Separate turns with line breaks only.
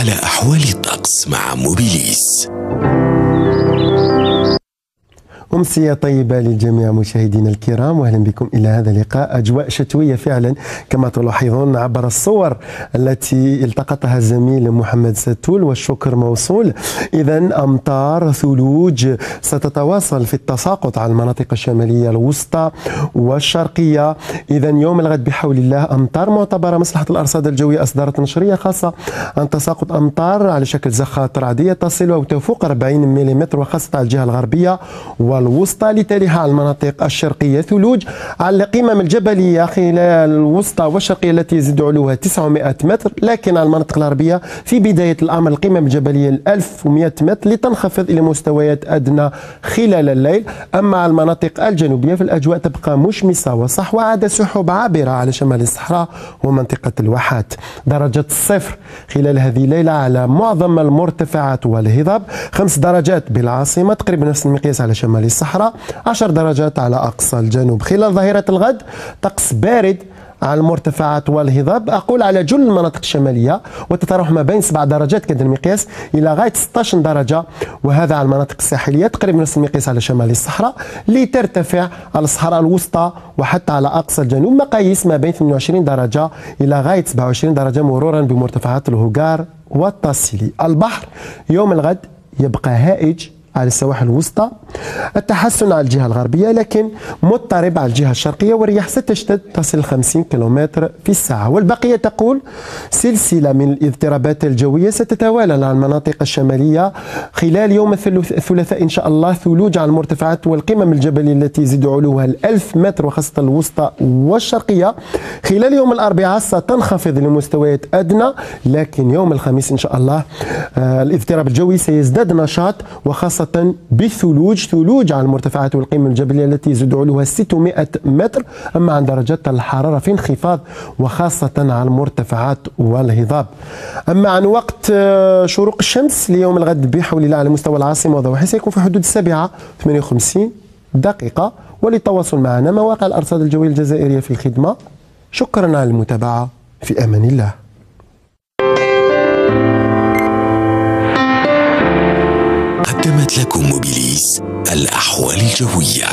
على أحوال الطقس مع موبيليس.
أمسية طيبة للجميع مشاهدينا الكرام، وأهلا بكم إلى هذا اللقاء. أجواء شتوية فعلا كما تلاحظون عبر الصور التي التقطها الزميل محمد ستول، والشكر موصول. إذا أمطار ثلوج ستتواصل في التساقط على المناطق الشمالية الوسطى والشرقية. إذا يوم الغد بحول الله أمطار معتبرة. مصلحة الأرصاد الجوية أصدرت نشرية خاصة عن تساقط أمطار على شكل زخات رعدية تصل أو تفوق 40 ملم، وخاصة على الجهة الغربية والوسطى، لتليها على المناطق الشرقية ثلوج على القمم الجبلية خلال الوسطى والشرقية التي يزيد علوها 900 متر، لكن على المناطق الغربية في بداية الأمر القمم الجبلية 1100 متر لتنخفض إلى مستويات أدنى خلال الليل. أما على المناطق الجنوبية فالأجواء تبقى مشمسة وصحوة، عدا سحب عابرة على شمال الصحراء ومنطقة الواحات. درجة الصفر خلال هذه الليلة على معظم المرتفعات والهضاب، 5 درجات بالعاصمة، تقريبا نفس المقياس على شمال الصحراء، 10 درجات على أقصى الجنوب. خلال ظهيرة الغد طقس بارد على المرتفعات والهضاب، أقول على جل المناطق الشمالية، وتتراوح ما بين 7 درجات كذا المقياس إلى غاية 16 درجة، وهذا على المناطق الساحلية، تقريبا نفس المقياس على شمال الصحراء، لترتفع على الصحراء الوسطى وحتى على أقصى الجنوب مقاييس ما بين 28 درجة إلى غاية 27 درجة، مرورا بمرتفعات الهوغار والتاسيلي. البحر يوم الغد يبقى هائج على السواحل الوسطى، التحسن على الجهة الغربية لكن مضطرب على الجهة الشرقية، والرياح ستشتد تصل 50 كيلومتر في الساعة. والبقية تقول سلسلة من الاضطرابات الجوية ستتوالى على المناطق الشمالية خلال يوم الثلاثاء إن شاء الله. ثلوج على المرتفعات والقمم الجبلية التي يزيد علوها 1000 متر، وخاصة الوسطى والشرقية. خلال يوم الأربعاء ستنخفض لمستويات أدنى، لكن يوم الخميس إن شاء الله الاضطراب الجوي سيزداد نشاط، وخاصة ثلوج على المرتفعات والقمم الجبلية التي يزيد علوها 600 متر. أما عن درجات الحرارة في انخفاض، وخاصة على المرتفعات والهضاب. أما عن وقت شروق الشمس ليوم الغد بحول الله على مستوى العاصمة وضواحي سيكون في حدود 7:58 دقيقة. وللتواصل معنا مواقع الأرصاد الجوية الجزائرية في الخدمة. شكرا على المتابعة، في أمان الله.
قدمت لكم موبيليس الأحوال الجوية.